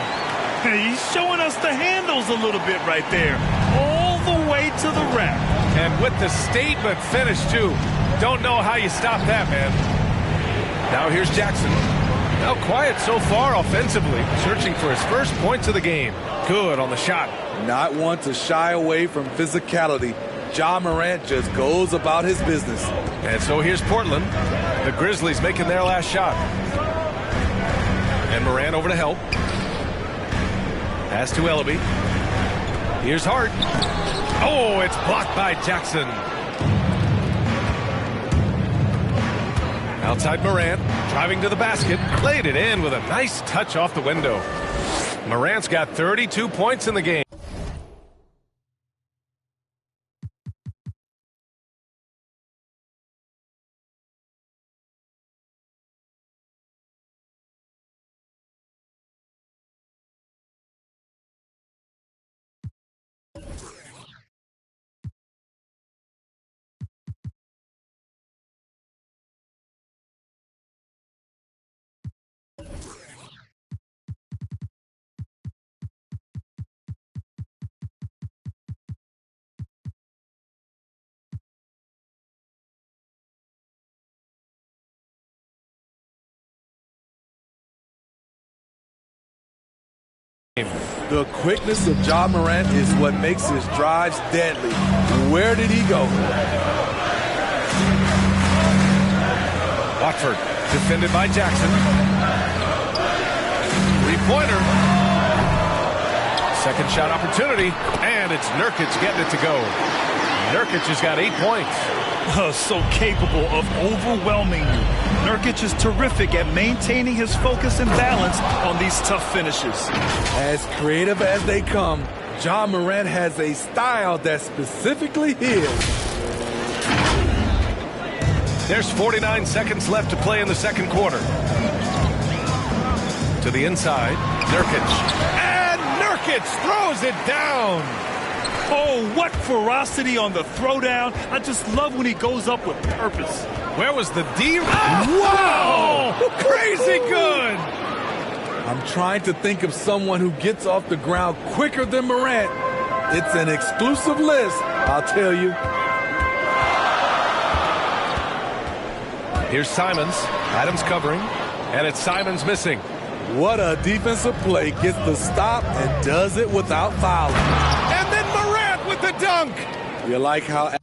He's showing us the handles a little bit right there. All the way to the rack. And with the statement finish, too. Don't know how you stop that, man. Now here's Jackson. Now quiet so far offensively. Searching for his first points of the game. Good on the shot. Not one to shy away from physicality. Ja Morant just goes about his business. And so here's Portland. The Grizzlies making their last shot. And Morant over to help. Pass to Ellaby. Here's Hart. Oh, it's blocked by Jackson. Outside Morant, driving to the basket, laid it in with a nice touch off the window. Morant's got 32 points in the game. The quickness of Ja Morant is what makes his drives deadly. Where did he go? Watford, defended by Jackson. Three-pointer. Second shot opportunity, and it's Nurkic getting it to go. Nurkic has got 8 points. So capable of overwhelming you. Nurkic is terrific at maintaining his focus and balance on these tough finishes. As creative as they come, Ja Morant has a style that's specifically his. There's 49 seconds left to play in the second quarter. To the inside, Nurkic. And Nurkic throws it down. Oh, what ferocity on the throwdown. I just love when he goes up with purpose. Where was the D? Oh, wow! Crazy good! I'm trying to think of someone who gets off the ground quicker than Morant. It's an exclusive list, I'll tell you. Here's Simons. Adams covering. And it's Simons missing. What a defensive play. Gets the stop and does it without fouling. And then Morant with the dunk. You like how...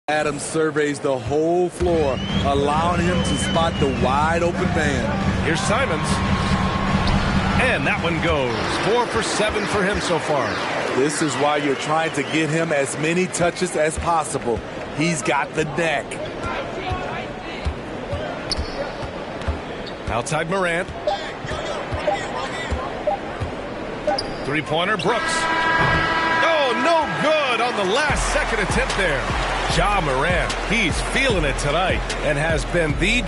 Adams surveys the whole floor, allowing him to spot the wide open man. Here's Simons. And that one goes. 4 for 7 for him so far. This is why you're trying to get him as many touches as possible. He's got the neck. Outside Morant. Three-pointer, Brooks. Oh, no good on the last second attempt there. Ja Morant, he's feeling it tonight and has been the...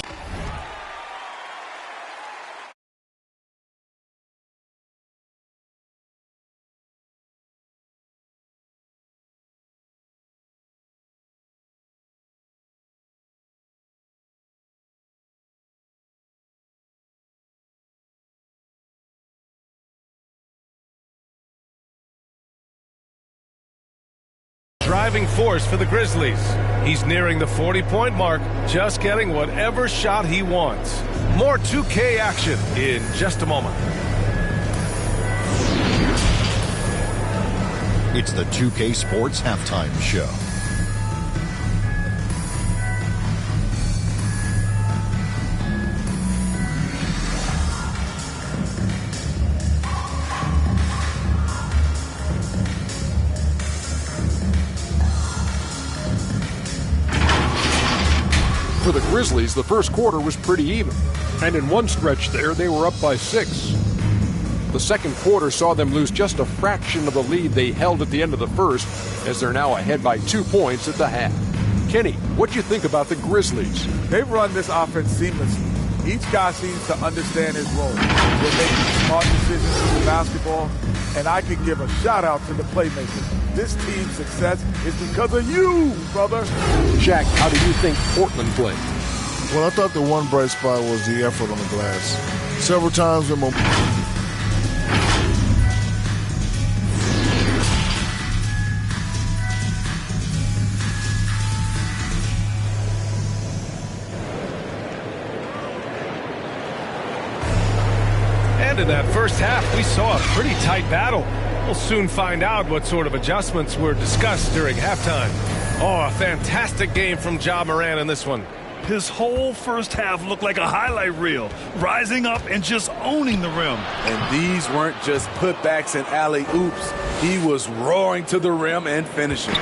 driving force for the Grizzlies. He's nearing the 40-point mark, just getting whatever shot he wants. More 2K action in just a moment. It's the 2K Sports Halftime Show. For the Grizzlies, the first quarter was pretty even, and in one stretch there, they were up by 6. The second quarter saw them lose just a fraction of the lead they held at the end of the first, as they're now ahead by 2 points at the half. Kenny, what do you think about the Grizzlies? They've run this offense seamlessly. Each guy seems to understand his role. They're making smart decisions with the basketball, and I can give a shout-out to the playmakers. This team's success is because of you, brother. Shaq, how do you think Portland played? Well, I thought the one bright spot was the effort on the glass. Several times in And in that first half, we saw a pretty tight battle. We'll soon find out what sort of adjustments were discussed during halftime. Oh, a fantastic game from Ja Morant in this one. His whole first half looked like a highlight reel, rising up and just owning the rim. And these weren't just putbacks and alley-oops. He was roaring to the rim and finishing.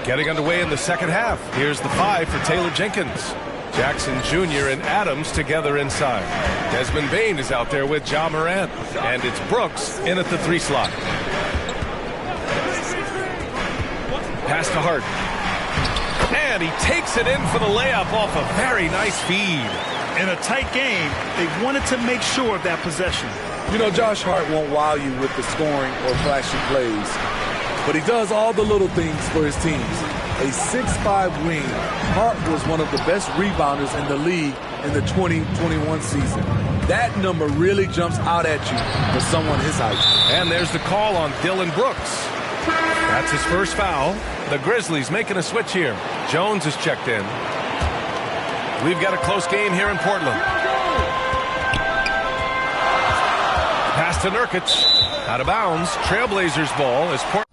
Getting underway in the second half. Here's the 5 for Taylor Jenkins. Jackson Jr. and Adams together inside. Desmond Bane is out there with Ja Morant. And it's Brooks in at the 3 slot. Pass to Hart. And he takes it in for the layup off a very nice feed. In a tight game, they wanted to make sure of that possession. You know, Josh Hart won't wow you with the scoring or flashy plays, but he does all the little things for his teams. A 6'5" wing, Hart was one of the best rebounders in the league in the 2021 season. That number really jumps out at you for someone his height. And there's the call on Dylan Brooks. That's his first foul. The Grizzlies making a switch here. Jones is checked in. We've got a close game here in Portland. Pass to Nurkic. Out of bounds. Trailblazers ball as Portland.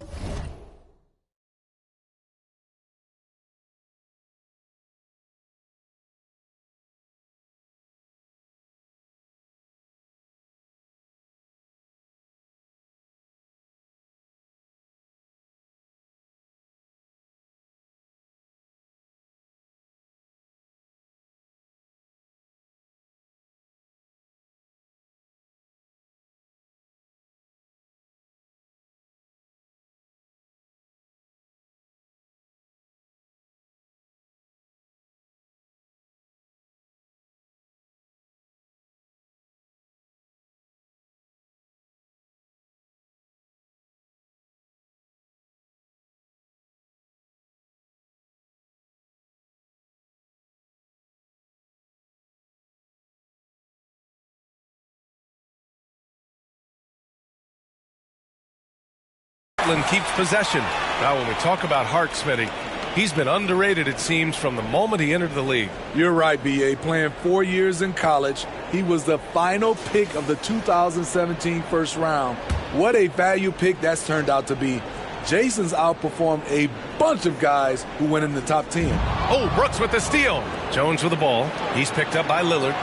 Keeps possession. Now, when we talk about Hart, Smitty, he's been underrated, it seems, from the moment he entered the league. You're right, B.A. Playing 4 years in college, he was the final pick of the 2017 first round. What a value pick that's turned out to be. Jason's outperformed a bunch of guys who went in the top 10. Oh, Brooks with the steal. Jones with the ball. He's picked up by Lillard.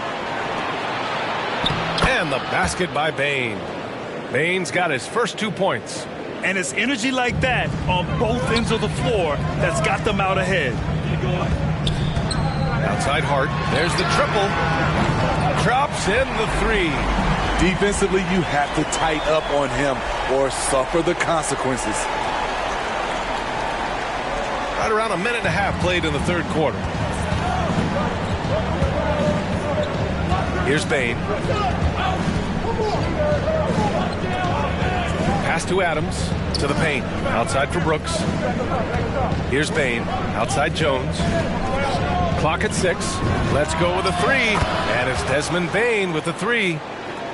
And the basket by Bane. Bane's got his first 2 points. And it's energy like that on both ends of the floor that's got them out ahead. Outside Hart. There's the triple. Drops in the 3. Defensively, you have to tighten up on him or suffer the consequences. Right around a minute and a half played in the third quarter. Here's Bane. Pass to Adams, to the paint. Outside for Brooks. Here's Bane. Outside Jones. Clock at 6. Let's go with a 3. And it's Desmond Bane with the 3.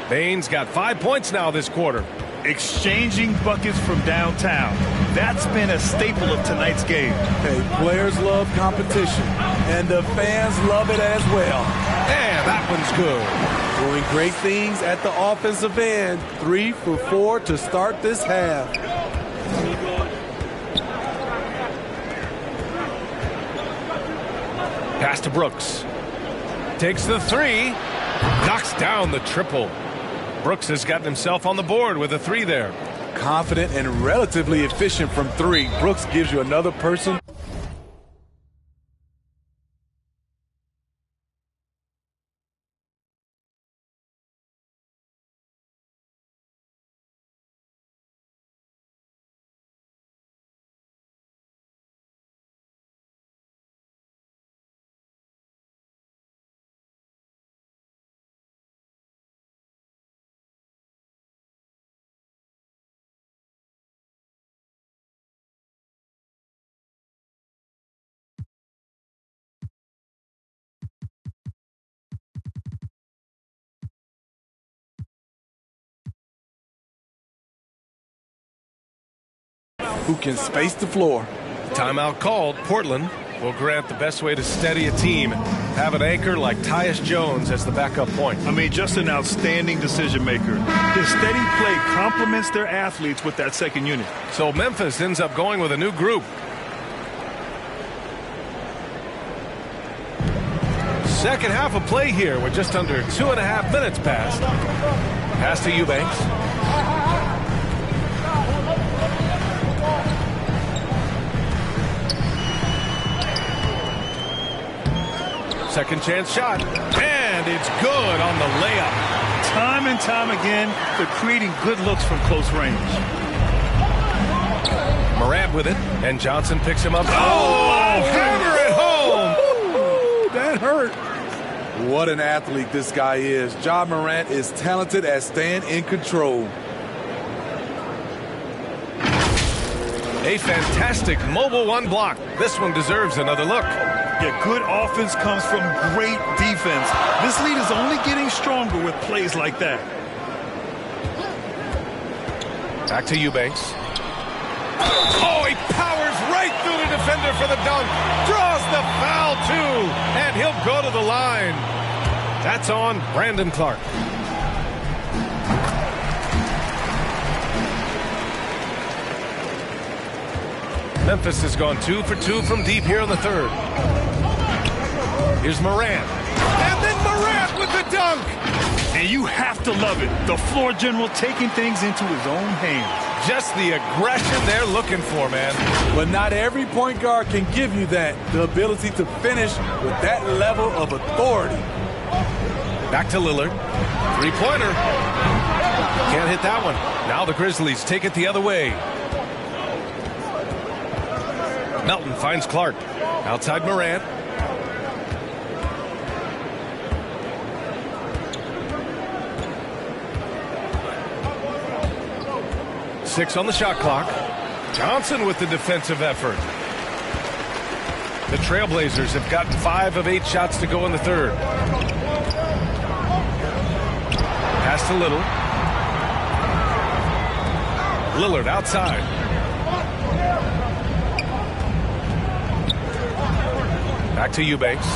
Bane's got 5 points now this quarter. Exchanging buckets from downtown. That's been a staple of tonight's game. Hey, players love competition, and the fans love it as well. And that one's good. Doing great things at the offensive end. 3 for 4 to start this half. Pass to Brooks. Takes the 3. Knocks down the triple. Brooks has gotten himself on the board with a 3 there. Confident and relatively efficient from 3. Brooks gives you another person. Who can space the floor. Timeout called. Portland will grant the best way to steady a team. Have an anchor like Tyus Jones as the backup point. I mean, just an outstanding decision maker. His steady play complements their athletes with that second unit. So Memphis ends up going with a new group. Second half of play here with just under 2.5 minutes passed. Pass to Eubanks. Second chance shot, and it's good on the layup. Time and time again, they're creating good looks from close range. Morant with it, and Johnson picks him up. Oh, hammer it home! Ooh, that hurt. What an athlete this guy is. Ja Morant is talented at staying in control. A fantastic mobile 1 block. This one deserves another look. Yeah, good offense comes from great defense. This lead is only getting stronger with plays like that. Back to Eubanks. Oh, he powers right through the defender for the dunk. Draws the foul, too. And he'll go to the line. That's on Brandon Clark. Memphis has gone 2 for 2 from deep here in the third. Here's Morant. And then Morant with the dunk. And you have to love it. The floor general taking things into his own hands. Just the aggression they're looking for, man. But not every point guard can give you that. The ability to finish with that level of authority. Back to Lillard. 3-pointer. Can't hit that one. Now the Grizzlies take it the other way. Melton finds Clark. Outside Morant. Six on the shot clock. Johnson with the defensive effort. The Trailblazers have gotten 5 of 8 shots to go in the third. Pass to Little. Lillard outside. Back to Eubanks.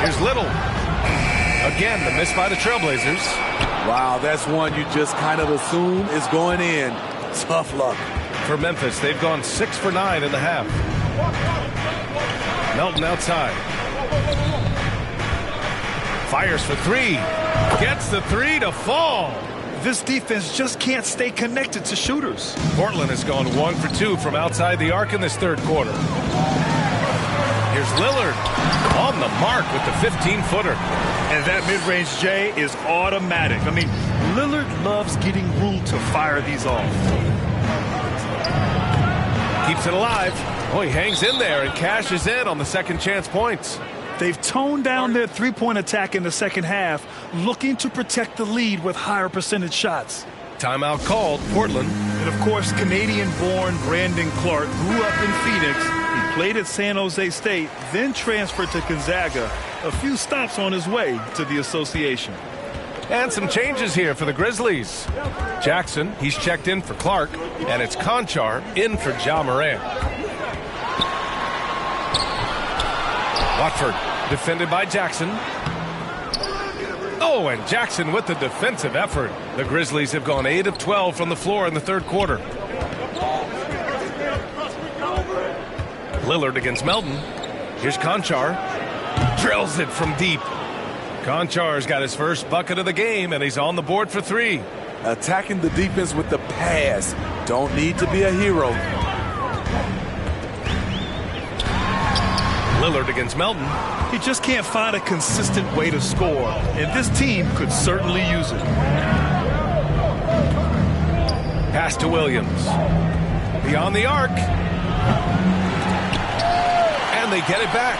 Here's Little. Again, the miss by the Trailblazers. Wow, that's one you just kind of assume is going in. Tough luck. For Memphis, they've gone 6 for 9 in the half. Melton outside. Fires for 3. Gets the 3 to fall. This defense just can't stay connected to shooters. Portland has gone 1 for 2 from outside the arc in this third quarter. Here's Lillard on the mark with the 15-footer. And that mid-range J is automatic. I mean, Lillard loves getting room to fire these off. Keeps it alive. Oh, he hangs in there and cashes in on the second chance points. They've toned down their three-point attack in the second half, looking to protect the lead with higher percentage shots. Timeout called, Portland. And, of course, Canadian-born Brandon Clark grew up in Phoenix. He played at San Jose State, then transferred to Gonzaga. A few stops on his way to the association. And some changes here for the Grizzlies. Jackson, he's checked in for Clark, and it's Conchar in for Ja Morant. Watford, defended by Jackson. Oh, and Jackson with the defensive effort. The Grizzlies have gone 8 of 12 from the floor in the third quarter. Lillard against Melton. Here's Conchar. Drills it from deep. Conchar's got his first bucket of the game, and he's on the board for 3. Attacking the defense with the pass. Don't need to be a hero. Lillard against Melton. He just can't find a consistent way to score, and this team could certainly use it. Pass to Williams. Beyond the arc. And they get it back.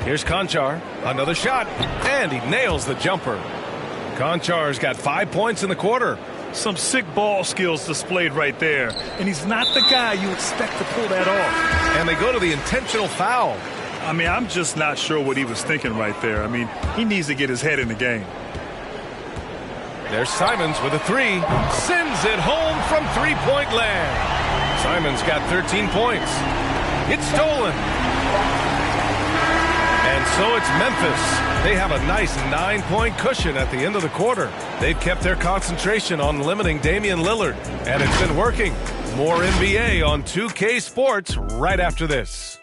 Here's Conchar. Another shot. And he nails the jumper. Conchar's got 5 points in the quarter. Some sick ball skills displayed right there. And he's not the guy you expect to pull that off. And they go to the intentional foul. I mean, I'm just not sure what he was thinking right there. I mean, he needs to get his head in the game. There's Simons with a 3. Sends it home from three-point land. Simons got 13 points. It's stolen. And so it's Memphis. They have a nice 9-point cushion at the end of the quarter. They've kept their concentration on limiting Damian Lillard, and it's been working. More NBA on 2K Sports right after this.